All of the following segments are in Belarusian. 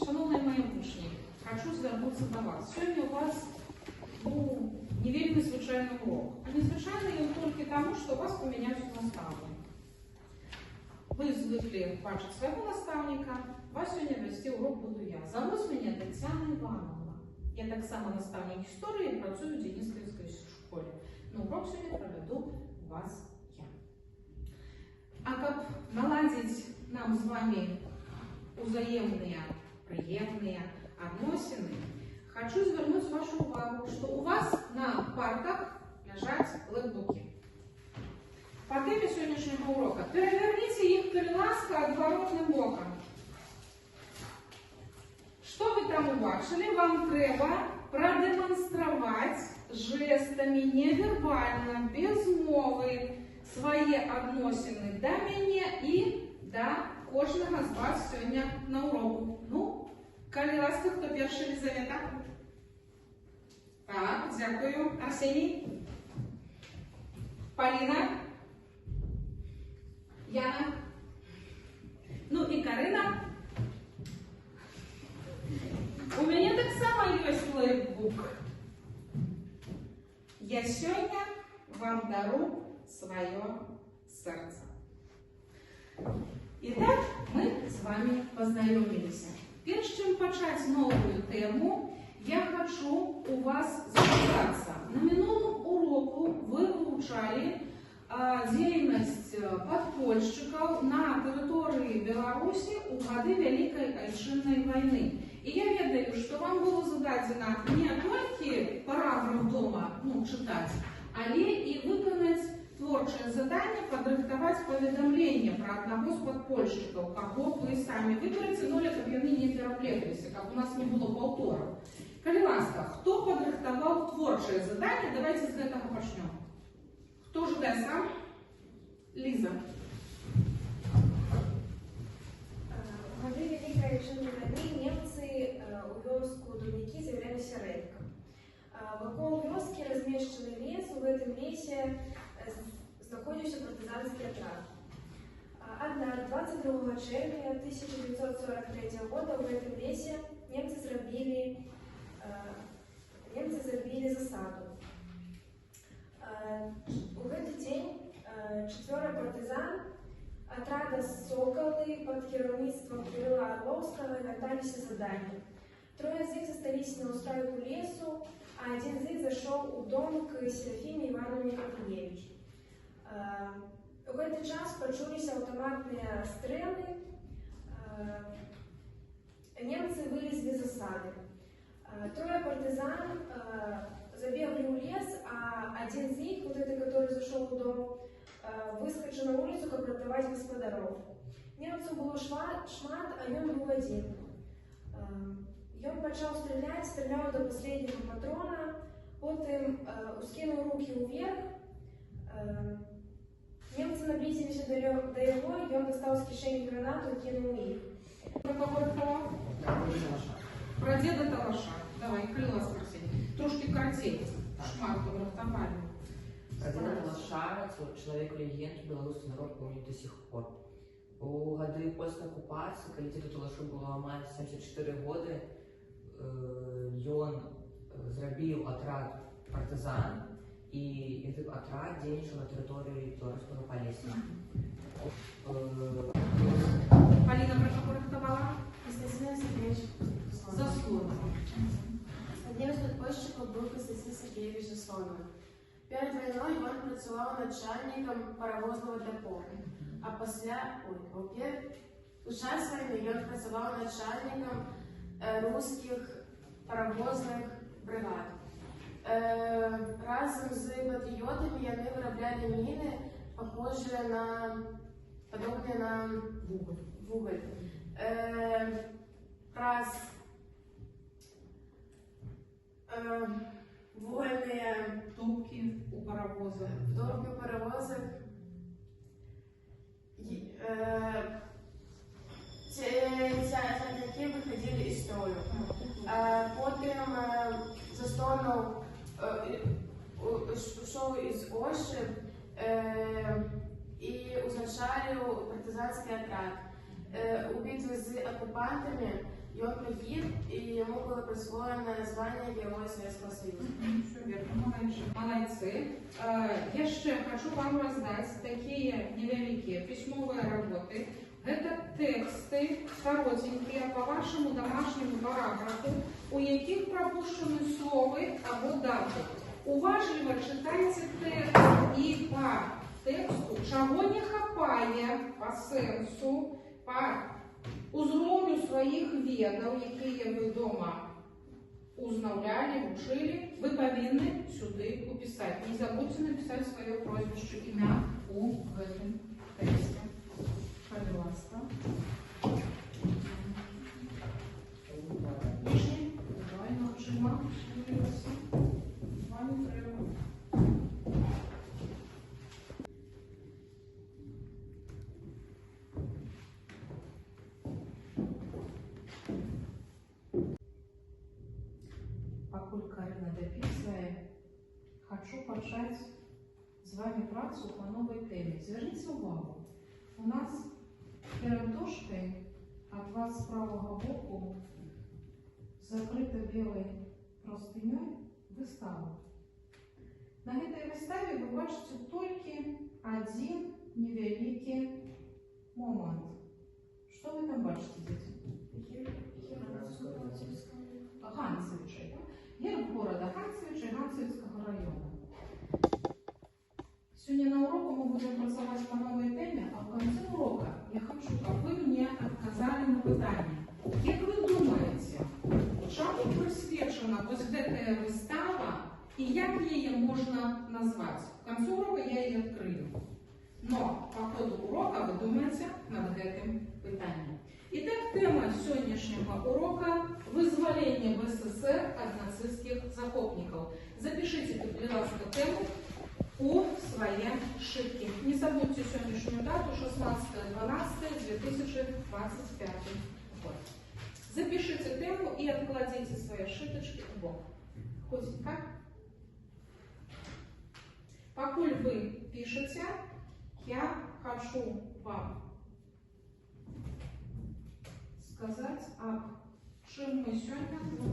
Шановні мої учні, хочу звернутися до вас. Сьогодні у вас не вельми звичайний урок. А незвичайний він тільки тому, що у вас поміняються наставники. Ви звикли бачити свого наставника, вас сьогодні вести урок буду я. Зовут мене Тетяна Івановна. Я так само наставник історії, працюю в Денисківській школі. Но урок сьогодні проведу вас я. А как наладить нам с вами взаимные, приятные отношения, хочу звернуть вашу увагу, что у вас на партах лежат летбуки. По теме сегодняшнего урока переверните их переласка отворотным боком. Что вы там убачили? Вам треба продемонструвати жестами, невербально, без мови, свої відносини до мене і до кожного з вас сьогодні на уроку. Ну, коли ласка, хто перший, Лізавета? Так, дякую. Арсеній? Поліна? Яна? Ну і Карина? У меня так само есть лейбук. Я сегодня вам дару свое сердце. Итак, мы с вами познакомились. Прежде чем начать новую тему, я хочу у вас записаться. На минулом уроку вы выучали деятельность подпольщиков на территории Беларуси у годы Великой Отечественной войны. И я ведаю, что вам было задано не только параграф дома читать, але и выполнить творчее задание, подрыхтовать поведомление про одного из подпольщиков, кого вы сами выберете, но это не переплетывайся, как у нас не было повторов. Коли ласка, кто подрыхтовал творчее задание, давайте с этого начнем. Кто же даст сам? Лиза. В годы Великой Отечественной войны немцы у вёску Дубники з'являлися редко. Вокруг вёски размещенный лес, в этом лесе знаходився партизанский отряд. Однако 22 червня 1943 года в этом лесе немцы зробили засаду. В этот день 4 партизан отряда «Соколы» под керівництвом Кирилла Орловского вертались из задания. 3 из них остались на устраивку лесу, а 1 из них зашел у дом к Серафиме Ивановне Капуневич. В этот час почулись автоматные стрелы. Немцы вылезли из засады. 3 партизан забегали в лес, а 1 из них, вот этот, который зашел в дом, выскочил на улицу, как рятовать господаров. Немцев было шмат, а он был один. И он начал стрелять, стрелял до последнего патрона, потом скинул руки вверх. Немцы наблизились до его, и он достал из кишени гранату и кинул их. Про деда Талаша. Давай, Крила спросить. Трошки коротей. Шмар, подрахтовали. Про деда Талаша, человек-легенду, белорусский народ помнит до сих пор. У годы польской оккупации, когда деду Талашу было мать 74 года, он зробил отряд партизан, и этот отряд денежил на территории Белорусского Полесья. Полина, про что порахтовала? Константин Сергеевич Заслонов. Одним из подпольщиков был Константин Сергеевич Заслонов. Перед войной он працював начальником паровозного депо, а у час війни він працював начальником русских паровозних бригад. Разом з патріотами вони виробляли міни, подобні на вуголь. Раз вугольные Топки у паровоза. топки у паровозах. Ці виходили із строю. Потім Заслонов пішов із Оши і узначалив партизанський отряд. У битві з окупантами и он погиб, и ему было присвоено звание Героя Советского Союза. Все верно, молодцы. Я ще хочу вам роздати такі невеликі письмові роботи. Це тексти коротенькі по вашому домашньому параграфу, у яких пропущені слова або дати. Уважливо читайте текст і по тексту, чого не хапає по сенсу, по узровню своїх ведаў, які ви вдома узнавали, учили, ви повинні сюди уписати. Не забудьте написати своє прозвище, ім'я у цьому тексті. Пожалуйста. Лишній? Давай навчимо. Вам не треба. Покуль Карина дописывает, хочу почать з вами працю по новій темі. Зверніть увагу, у нас перед дошкою от вас з правого боку закрита білою простиною вистава. На этой выставе вы бачите только один невеликий момент. Что вы там бачите, дети? Ганцевича. Герб города Ганцевича и Ганцевицкого района. Сегодня на уроку мы будем працевать по новой теме, а в конце урока я хочу, чтобы вы мне отказали на питание. Как вы думаете, чому присвячена ось эта вистава и как ее можно назвать? В конце урока я ее открою. Но по ходу урока вы думаете над этим питанием. Итак, тема сегодняшнего урока – вызволение в СССР от нацистских захопников. Запишите, пожалуйста, тему у своей шибки. Не забудьте сегодняшнюю дату, 16.12.2025 год. Запишите тему и откладите свои шиточки в бок. Хоть как? Покуль вы пишете, я хочу вам сказать, об чем мы сегодня будем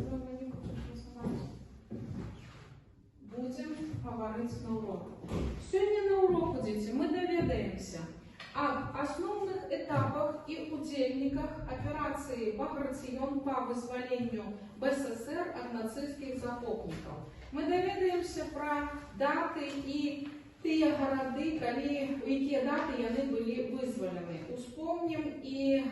говорить на уроку. Сегодня на уроку, дети, мы доведаемся об основных этапах и удельниках операции «Багратион» по вызволению БССР от нацистских захопников. Мы доведаемся про даты и те города, у якія даты яны были вызволены. Успомним и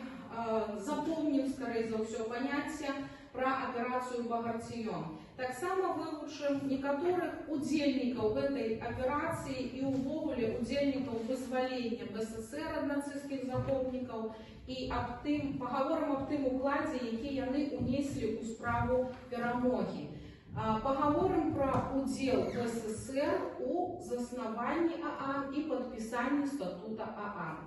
запомним, скорее за все, понятие про операцию «Багратион». Так само выучим некоторых удельников этой операции и увогуле удельников вызволения БССР от нацистских захопников и поговорим об тем укладе, які яны унесли у справу перемоги. Поговорим про удел БССР у засновании ААН и подписании статута ААН.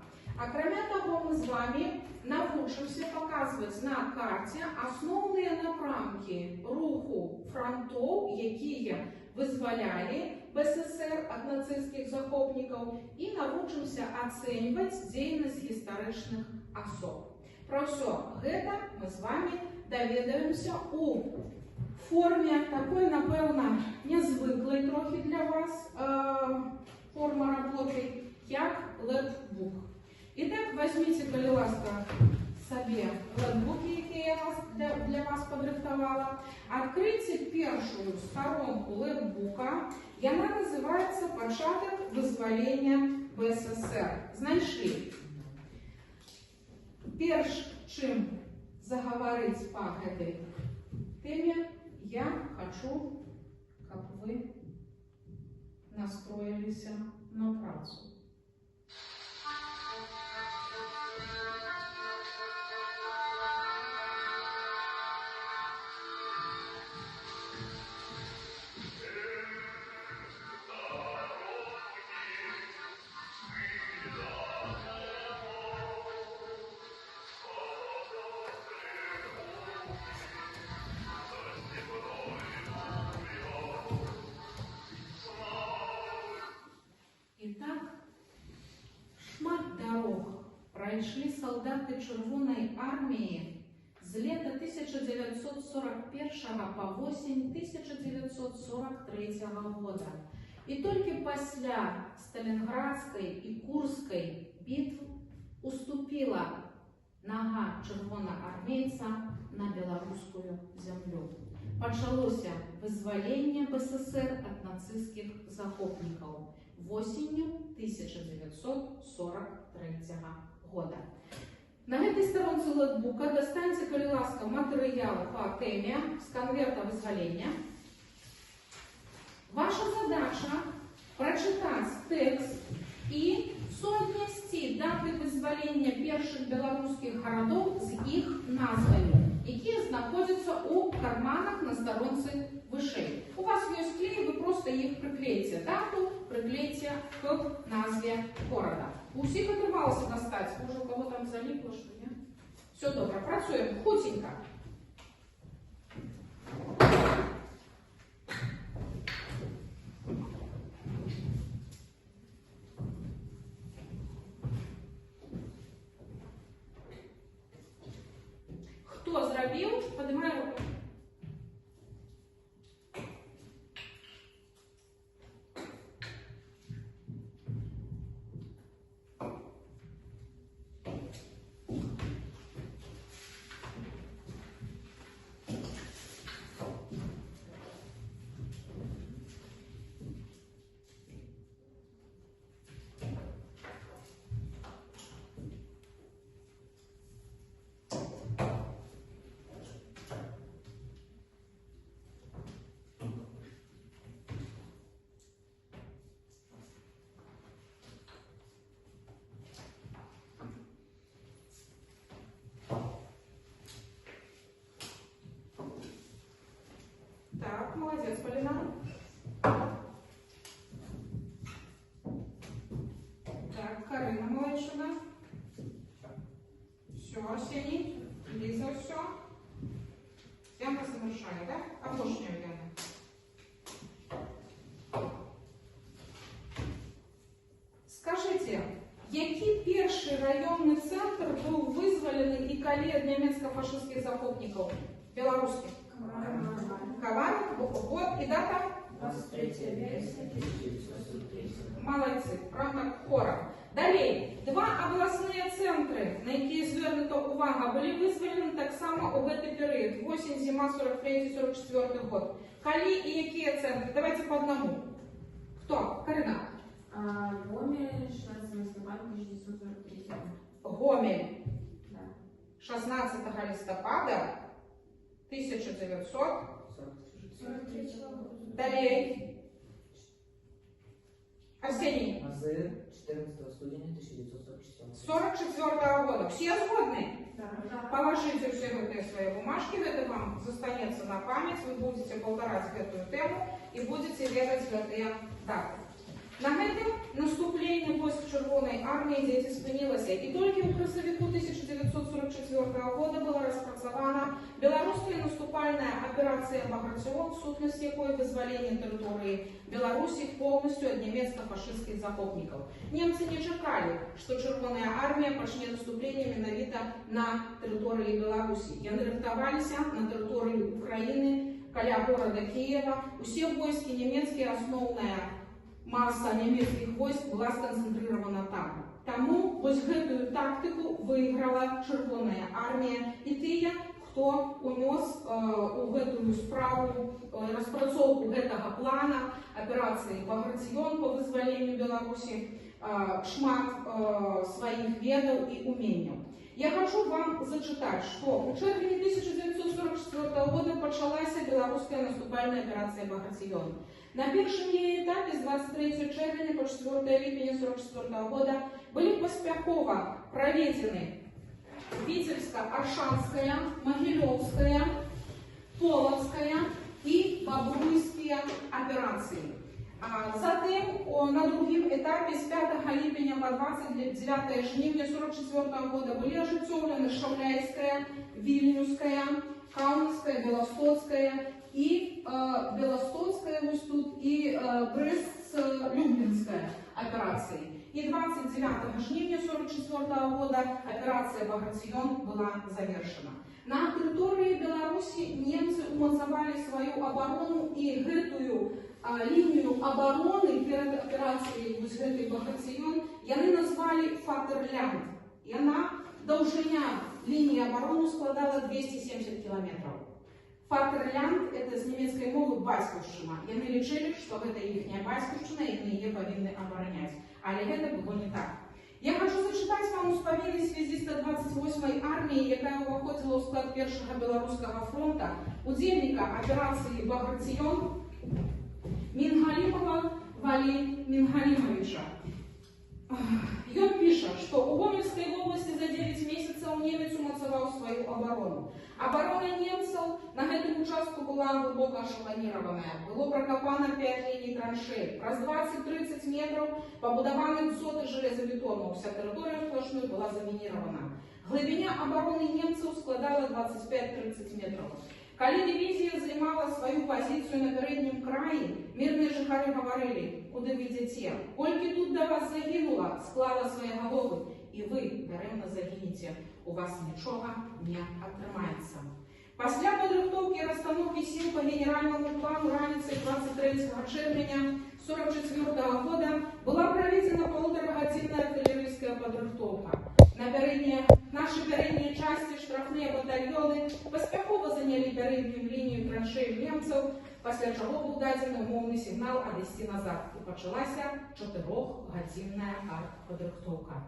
А кроме того, мы с вами научимся показывать на карте основные напрамки руху фронтов, якія вызволяли БССР от нацистских захопников, и научимся оценивать деятельность историчных особ. Про все это мы с вами доведаемся у форме такой, напевно, незвиклой трохи для вас форма роботи, як лепбук. Итак, возьмите, коли ласка, себе лепбуки, які я для вас подрихтовала. Откройте першую сторонку лепбука. И она называется «Початок вызволения БССР». Знайшли? Перш чим заговорить по этой теме, я хочу, чтобы вы настроились на працу. Пройшли солдаты Червоної армії з лета 1941 по осень 1943 года. І тільки після Сталінградської і Курської битв уступила нога червоноармійця на білоруську землю. Почалося визволення БССР від нацистських захопників осенью 1943 года. На этой сторонце летбука достаньте, коли ласка, материалы по теме с конверта вызволения. Ваша задача прочитать текст и соотнести даты вызволения перших белорусских городов с их назвами, які знаходяться у карманах на сторонце вышей. У вас есть клей, вы просто их приклеите. Дату приклейте к назве города. У всіх оторвалося достать. Може, у кого там залипло, что нет? Все добре, працюємо. Хутенько. Хто зробив? Поднимай руку. Так, молодец, Полина. Так, Карина Малайшина. Все, Арсений, Лиза, все. Янка совершает, да? А Пошня, Яна. Скажите, який перший районний центр був визволений і коли від німецько-фашистських захопників білоруських? Коваров, год и дата? 23 вересня 1943. Молодцы, правда, хором. Далее, два обласні центри, на які звернута увага, були визволені так само у цей період, осінь-зима 43-44 год. Коли і які центри? Давайте по одному. Хто? Карина. Гомель, 16 листопада 1943. Гомель. Да. 16 листопада 1900. 43 года. Далее. Арсений. Азыр, 14 студеня 1944. 44 года. Все сгодны? Да. Положите все эти свои бумажки, это вам застанется на память, вы будете повторять эту тему и будете ведать эти даты. На гэтым наступленне войск Червоной армии дзеці спынілася, і толькі ў красавіку 1944 года была распрацавана беларуская наступальная аперацыя «Багратион», сутнасць якой вызвалення тэрыторыі Беларусі полностью ад нямецка-фашысцкіх захопнікаў. Немцы не чакалі, што Чырвоная армія пачне наступленне менавіта на тэрыторыі Беларусі. Яны рыхтаваліся на тэрыторыі Украіны, каля горада Киева. Усе войскі нямецкія, асноўная масса немецких войск была сконцентрирована там. Тому вось гэтую тактику выиграла Червоная армия и тыя, кто унес у гэтую справу распрацоўку гэтага плана операции «Багратион» по вызволению Беларуси шмат своих ведаў и умений. Я хочу вам зачитать, что у чэрвені 1944 года началась белорусская наступальная операция «Багратион». На першым яе этапе з 23 чэрвеня по 4 ліпеня 1944 года были паспяхова проведены Витебско-Аршанская, Могилевская, Полоцкая и Бобруйские операции. Затем на другим этапе с 5 липеня по 29 жнивня 1944 года были ажыццёўлены Шаўляйская, Вильнюсская, Каўнавская, Белостоцкая и Белостоцкая вот тут и Брест-Люблинская операции. и 29 жнивня 1944 года операция «Багратион» была завершена. На территории Беларуси немцы умацавали свою оборону, и эту линию обороны перед операцией «Багратион» яны назвали «Фатерлянд». И она, довжиня линии обороны складала 270 километров. Фатерлянд – это с немецкой мовы «батьківщина». И они решили, что это их батьківщина, и они ее повинны оборонять. Але это было не так. Я хочу зачитать вам успомины в связи с 128-й армией, которая входила в склад Первого Белорусского фронта, удельника операции «Багратион» Мингалимова Вали Мингалимовича. И он пишет, что у Гомельской области за 9 месяцев немец умацаваў свою оборону. Оборона немцев на этом участку была глубоко ошелонированная. Было прокопано 5 линий траншей. Раз 20-30 метров побудованы соты железобетонов. Вся территория сплошной была заминирована. Глубина обороны немцев складала 25-30 метров. Коли дивизия занимала свою позицию на переднем крае, мирные жихары говорили: куда видите? Кольки тут до вас загинула, склала свои головы, и вы даремно загинете. У вас ничего не отрымается. После подрыхтовки и расстановки сил по генеральному плану раницей 23 червня 1944 года была проведена полуторагодинная артиллерийская подрыхтовка. Наши передние части, штрафные батальоны поспехово заняли переднюю линию траншей немцев, после чего был даден умовный сигнал отвести назад, и началась 4-годинная артподрыхтовка.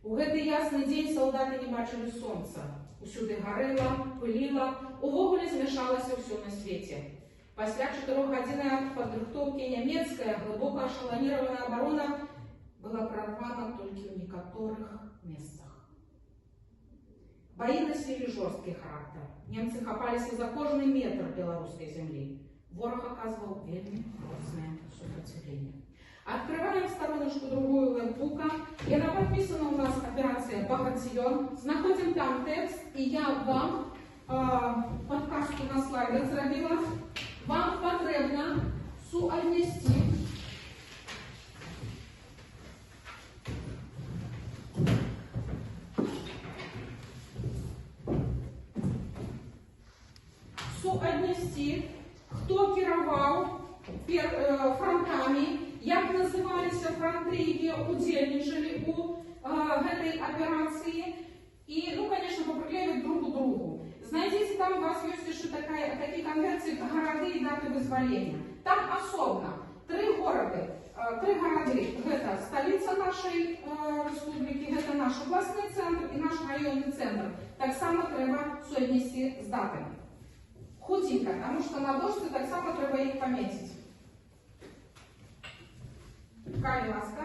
У гэты ясны дзень солдаты не бачили сонца. Усюды гарэла, пыліла, увогуле змяшалася ўсё на свеце. Пасля 4-годинной артподрыхтовки немецкая глубоко ошелонированная оборона была прорвана только в некоторых местах. Бои носили жесткий характер. Немцы хапались за каждый метр белорусской земли. Ворог оказывал вельми грозное сопротивление. Открываем стороночку другую лэпбука, и она подписана у нас операция «Багратион». Находим там текст, и я вам подказку на слайдах зробила. Вам потребно суаднести хто кіраваў фронтами, як называліся фронты, якія удзельнічалі у этой операции, и, ну, конечно, поприклеивать друг к другу. Знайдите, там у вас есть еще такие конверсии города и даты вызволения. Там особенно 3 города. 3 городы. Это столица нашей республики, это наш областный центр и наш районный центр. Так само треба соотнести с датами. Худенько, потому что на дошці так само треба їх пометить. Кай ласка.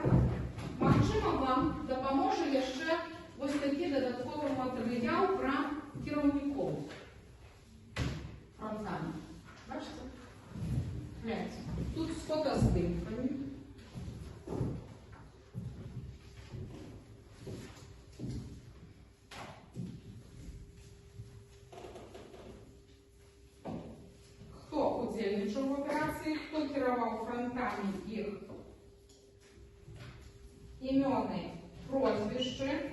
Магчыма, вам дапаможа яшчэ вось такі дадатковы матэрыял пра кіраўнікоў фронтамі. Бачите? Гляньте. Тут с фотоздымками. Хто удзельнічаў в операції, хто кіраваў фронтамі, іх імёны, прозвішчы.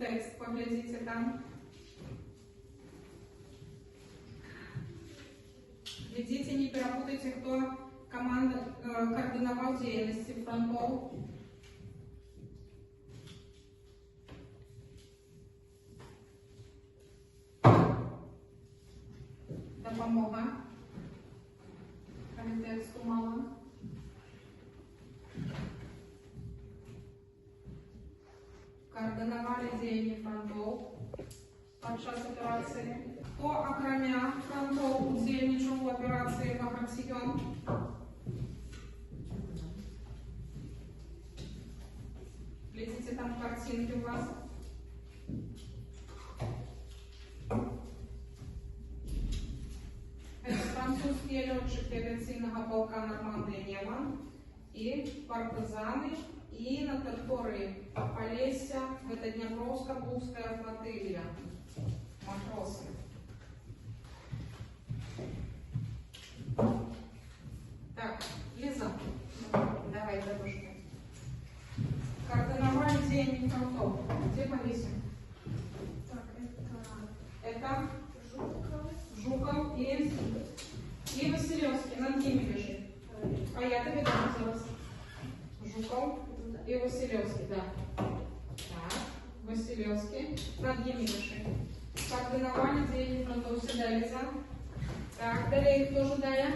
Текст поглядите там. Глядите, не перепутайте, кто команда координовал деятельности фронтов. Допомога. Коли тексту мало. Координували діяння фронтов подчас операції. Хто, акрамя фронтов, удзельнічав у операції «Багратіон»? Глядите, там картинки у вас. Это французские летчики авиационного полка Нормандия Неман и партизаны, и на территории Полесья это Днепровско-Бузская флотилия. Матросы. Так, Лиза, давай дорожку. Координовали день фронтов. Где повесим? Так, Это Жуков. Жуков и Василевский. Над ними лежит. А я тебе дам зараз. Жуков и Василевский, да. Так, Василевский. Над ними лежит. Координовали день фронтов. Сюда, Лиза. Так, далее кто же дая?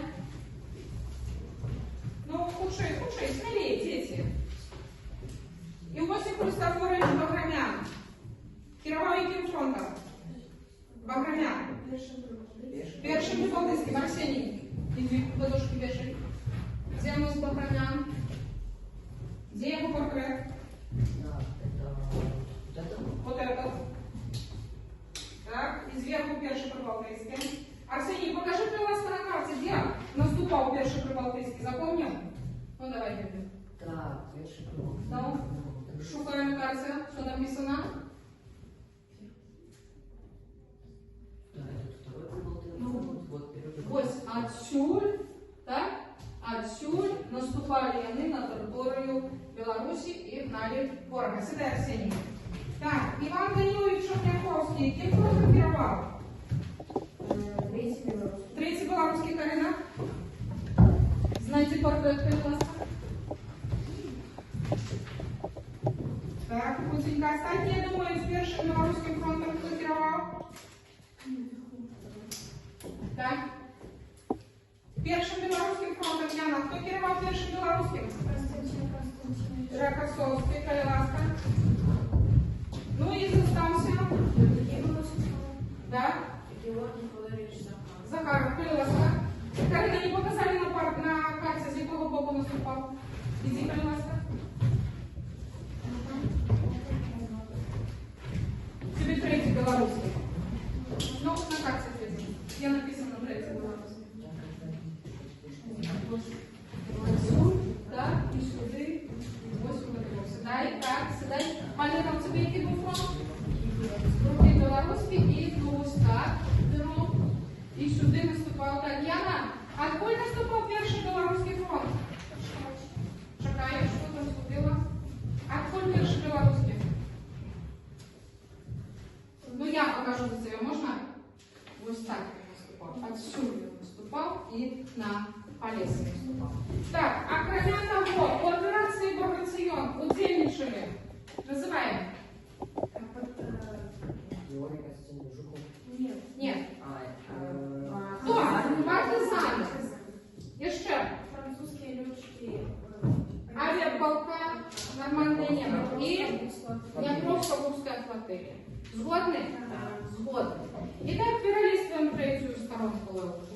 Ну, худшие, смелее, дети. Иосиф Христофорович Баграмян. Керовал яким фронтом? Баграмян. Перший Прибалтийский. Арсений. Иди, подушки вешай. Где у нас Баграмян? Где его портрет? Вот этот. Так, и сверху перший Прибалтийский. Арсений, покажи, пожалуйста, на карте, где наступал перший Прибалтийский. Запомнил? Ну, давай, Юрий. Так, перший крок. Да. Шукаем карте, что написано. Да, это второй Прибалтийский. Вот первый. Ось отсюль, так? Отсюль наступали они на территорию Беларуси и гнали ворога. Сюда, Арсений. Так, Иван Данилович Шапняковский, кем фронтом керовал? Третий белорусский Карина. Знаете портрет, пожалуйста? Так, Кутенька, остальные, думаю, с першим белорусским фронтом кто керовал? Так. Першим белорусским фронтом, Яна, кто керовал першим белорусским? Жаковский, Калиласка. Ну и застался. Да? Георгий Валерьевич Захаров. Захаров, Калиласка. Карина, не показали на карте, с какого боку наступал. Иди, Калиласка. Тебе третий белорусский. Ну, на карте третий. Где написано третий белорусский? Так, і сюди. Ось у сідай, так, сідай. Малина, у тебе який був фронт? Другий білоруський і ось так. Беру. І сюди наступав. Так, Яна, откуда наступав перший білоруський фронт? Шакаєв, що там наступило? Откуда перший білоруський? Ну, я покажу за тебе, можна? Ось так він наступав. Отсюда він наступав і на Полесье наступал. Так, а кроме того, у операции «Багратион» удельничали. Называем. Георгий Константинович Жуков. Нет. Кто? Партизан. Партизаны. Еще. Французские летчики. Авиаполка «Нормандия Неман» и Днепровско-Бузская флотилия. Сгодны? Сгодны. Итак, перелистываем третью сторонку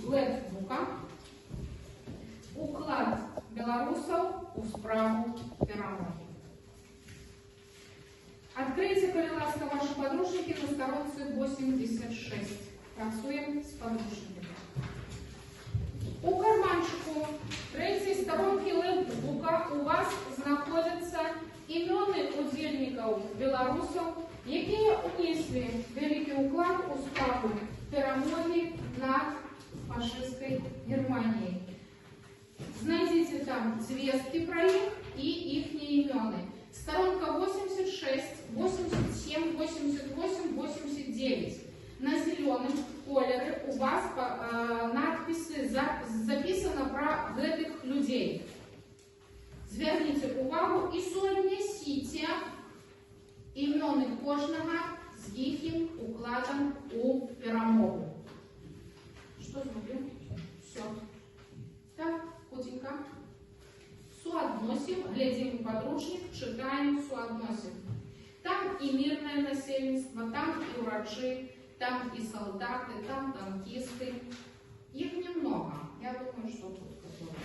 летбука. Уклад белорусов у справу перамоги. Откройте, коли ласка, ваши подручники на сторонце 86. Працуем с подручниками. У карманчику третьей сторонки летбука у вас находятся имены удельников белорусов, які унесли великий уклад у справу перамоги над фашистской Германией. Знайдите там звестки про них и их имены. Сторонка 86, 87, 88, 89. На зеленом колере у вас надписи записано про этих людей. Зверните увагу і суаднесіть ім'яни кожного з їхнім укладом у перемогу. Що зробимо? Все. Так, Кутенька. Соотносим, глядим подручник, читаем, соотносим. Там и мирное насельництво, там и урожаи, там и солдаты, там танкисты. Их немного. Я думаю, что тут которые.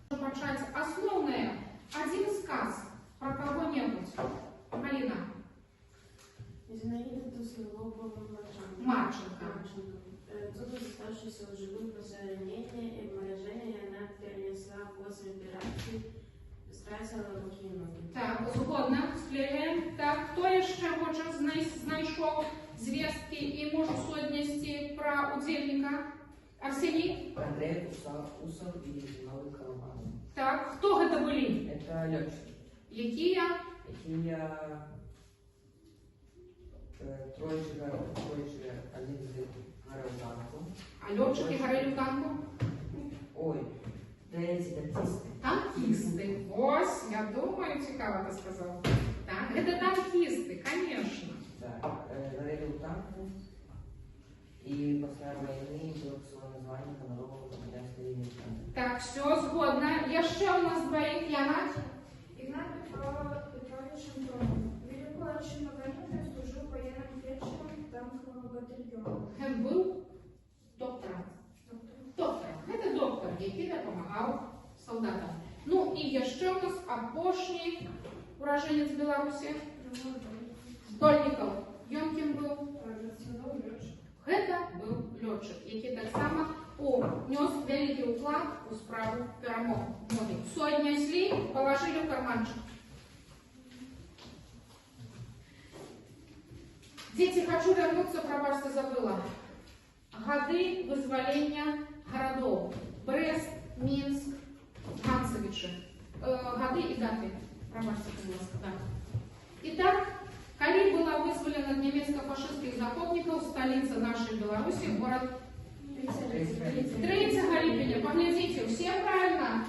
Почать основное. Один сказ про кого-нибудь. Галина. Зинаида Туслова Марченко. Зубы, оставшиеся в живых после ранения и обморожения, она перенесла после операции, страсила руки и ноги. Так, згодна, склеюємо. Так, хто ще хоче знайшов звістки і може сьогоднішні про удільника? Арсеній? Андрей Усов и Новый Коломан. Так, хто це були? Это летчики. Які? Тройши, один из Гаражанку. А льотчики горели в танку? Ой, да эти танкисты. Танкисти. Ось, я думаю, цікаво ти сказав. Так, це танкисти, звісно. Да, горели в танку. И после войны было свое название Комарового гражданского линии. Так, все, згодна. Я ще у нас двоїх, Яна. Игнат Петрович Антонов. Великую отчину войны служил военным фельдшером танкового батальона. Він був доктором. Доктор. Це доктор, який допомагав солдатам. Ну і ще у нас апошній уроженець Білорусі. Стольников. Ён ким був? Гэта быў лётчык, які таксама унёс вялікі ўклад у справу перамогі. Усё адняслі, палажылі ў карманчык. Дзеці, хочу вернуться, пробачте, забыла. Гады вызвалення гарадоў. Брест, Мінск, Ганцевічы. Гады і даты. Пробачте, пожалуйста, да. Итак, коли была вызволена от немецко-фашистских захопников столица нашей Беларуси, город 3 липня. Поглядите, все правильно?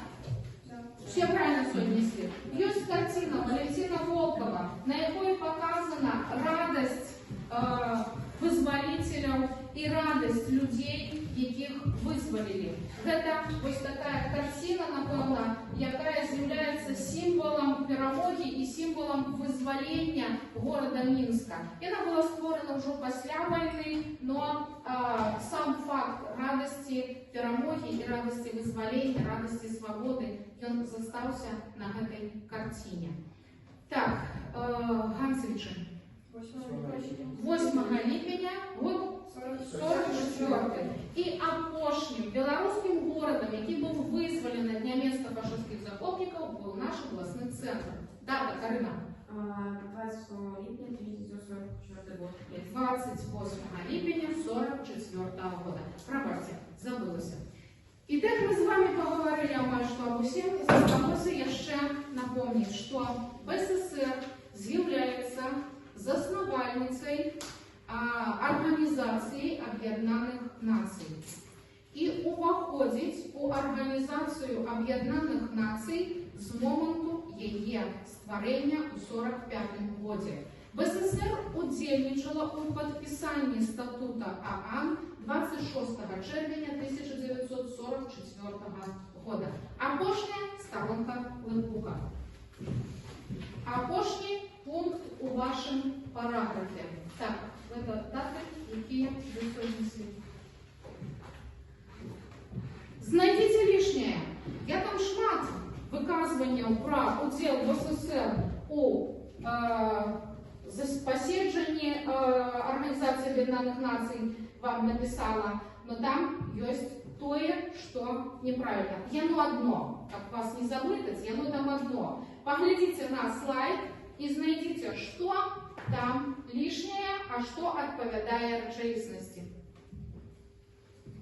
Все правильно все отнесли. Есть картина Валентина Волкова, на якой показана радость вызволителей и радость людей, яких вызволили. Это вот такая картина, напевно, якая является символом перемоги и символом вызволения города Минска. Она была створена уже после войны, но сам факт радости перемоги и радости вызволения, радости свободы, он застался на этой картине. Так, Ганцевичи. 8 липня, год 44. И апошнім белорусским городом, який був вызволен от немецко-фашистских захопников, был наш областный центр. Дата, Карина. 28 липня 1944 года. 28 липня 1944 года. Пробачте, забылася. І так ми з вами поговорили майже об усім. Засталося ще напомнити, що БССР з'являється заснувальницей Організації Об'єднаних Націй. І уваходить у Організацію Об'єднаних Націй з моменту її створення у 45-му році. БССР удзельничала у підписанні статута ООН 26 червня 1944 года. Апошня сторонка лепуха. Апошній пункт у вашому параграфі. Так, це дати, які ви сьогодні слід. Знайдіть лишнє. Я там шмат виказувань про уділ БССР у посідженні Організації Об'єднаних Націй вам написала, но там есть то, что неправильно. Яно одно, как вас не заблытать, яно там одно. Поглядите на слайд и знайдите, что там лишнее, а что отповедає речовісності.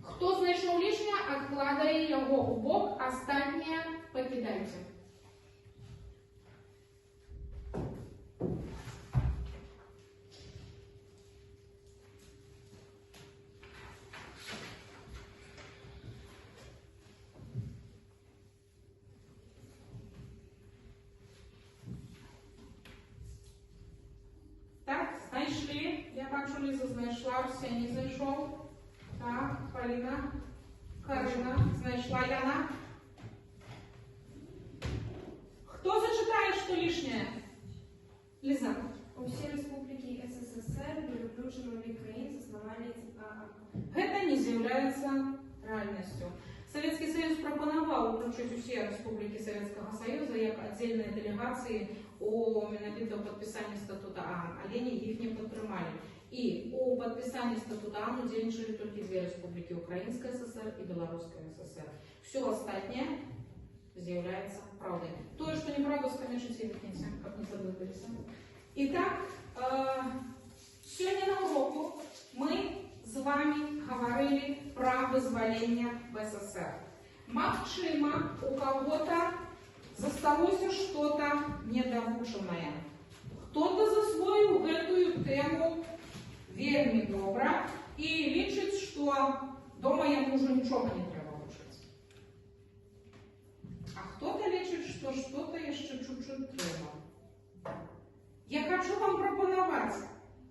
Хто знайшов лишнє, откладає його у бок, останнє покидайте. Бачу, Ліза знайшла, Арсеній знайшов. Так, Поліна, Карина знайшла, Яна. Кто зачитает, что лишнее? Лиза. Усі республіки СССР були включені в Україну з основання ЦК. Это не является реальностью. Советский Союз пропонував включити усі республіки Советского Союзу як отдельные делегации у менавіта підписанні статута ААН, але їх не підтримали. І у підписанні статута ААН удельничали тільки дві республіки: Українська ССР і Білоруська ССР. Все остальное является правдой. То, что неправда, конечно, верните, как не задумались. Итак, сегодня на уроку мы з вами говорили про вызволение в СССР. Магчыма, у кого-то засталося что-то недовученное. Кто-то засвоил эту тему вельми добра и лічить, что дома ему уже ничего не треба учить. А кто-то лічить, что что-то еще чуть-чуть треба. Я хочу вам пропонувати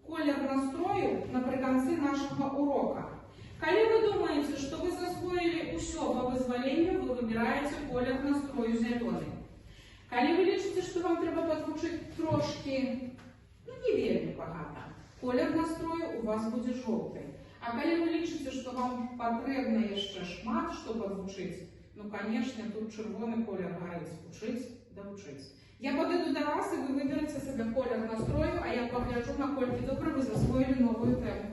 колір настрою наприкінці нашого урока. Коли ви думаєте, що ви засвоїли усе по визволенню, ви вибираєте колір настрою зелений. Коли ви лічите, що вам треба підвчити трошки, не вельми багато, колір настрою у вас буде жовтий. А коли ви лічите, що вам потрібно ще шмат, щоб підвчити, ну, звісно, тут червоний колір горить. Учить, да учить. Я подойду до вас, и вы выберете себе колір настрою, а я погляжу, насколько добре ви засвоїли новую тему.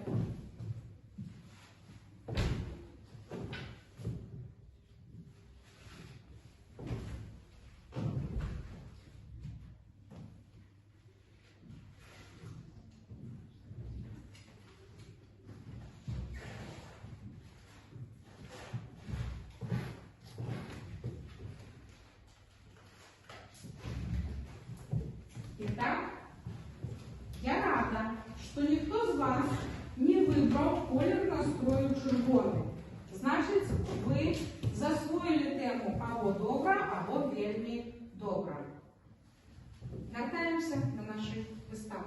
Итак, я рада, что никто из вас не выбрал колір настрою червоний. Значит, вы засвоили тему або добра, або вельми добра. Вертаємося на наші вистави.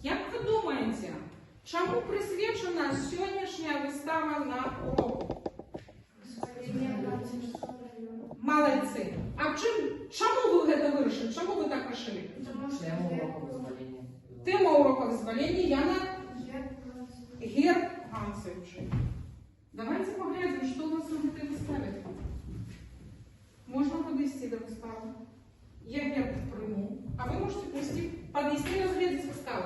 Як ви думаєте, чому присвячена сьогоднішня вистава на уроку? Молодцы. А чому ви це вирішили? Чому ви так решили? Тема урока вызволения. Тема урока вызволения Яна Герб Ганцевич. Давайте поглядим, что у нас на этой выставе. Можно подвести до выставы. Я герб приму, а вы можете подвести и разглядеть выставу.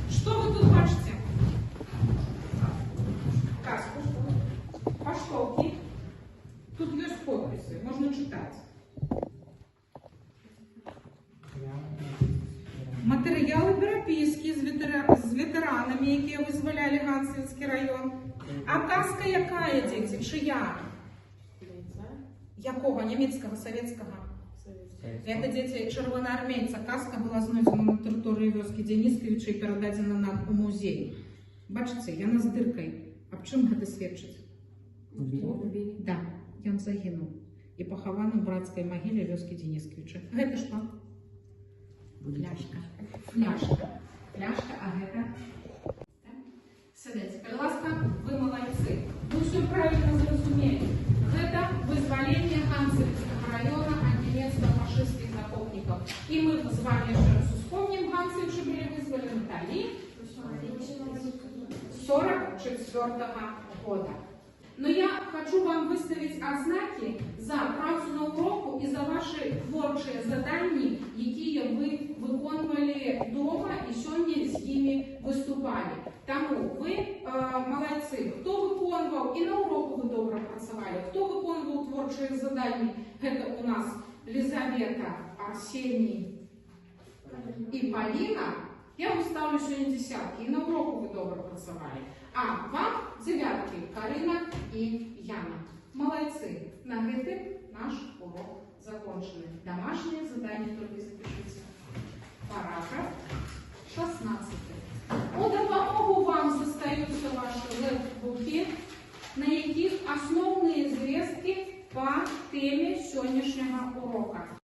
Что вы тут бачите? Казку. Поштовки. Тут есть подписи, можно читать. Матеріали переписки з ветеранами, які визволяли Ганцевський район. А казка яка, діти? Чия? Якого? Німецького, совєтського? Це, діти, червоноармійця. Казка була знайдена на території вёски Денискевича і передадена нам у музей. Бачите, я з диркою. А в чому це свідчить? Да, ён загинув. І поховано в братській могилі вёски Денискевича. Гэта што? Фляжка. Фляжка. Фляжка, а гэта? Сидите. Будь ласка, ви молодці. Ви все правильно зрозуміли. Гэта вызволение Ганцевского района от немецко-фашистских захопников. И мы с вами еще раз вспомним, Ганцевичи были вызволены Дали 1944 года. Но я хочу вам выставить ознаки за працю на уроку і за ваші творчі завдання, які ви виконували вдома і сьогодні з ними виступали. Тому ви молодці. Хто виконував і на уроку ви добре працювали, хто виконував творчі завдання, це у нас Лизавета, Арсеній і Поліна. Я вам ставлю сьогодні десятки, і на уроку ви добре працювали. А вам девятки Карина и Яна. Молодцы. На этом наш урок закончен. Домашнее задание только запишите. Параграф 16. У допомогу вам застаються ваші летбуки, на яких основні зв'язки по темі сьогоднішнього уроку.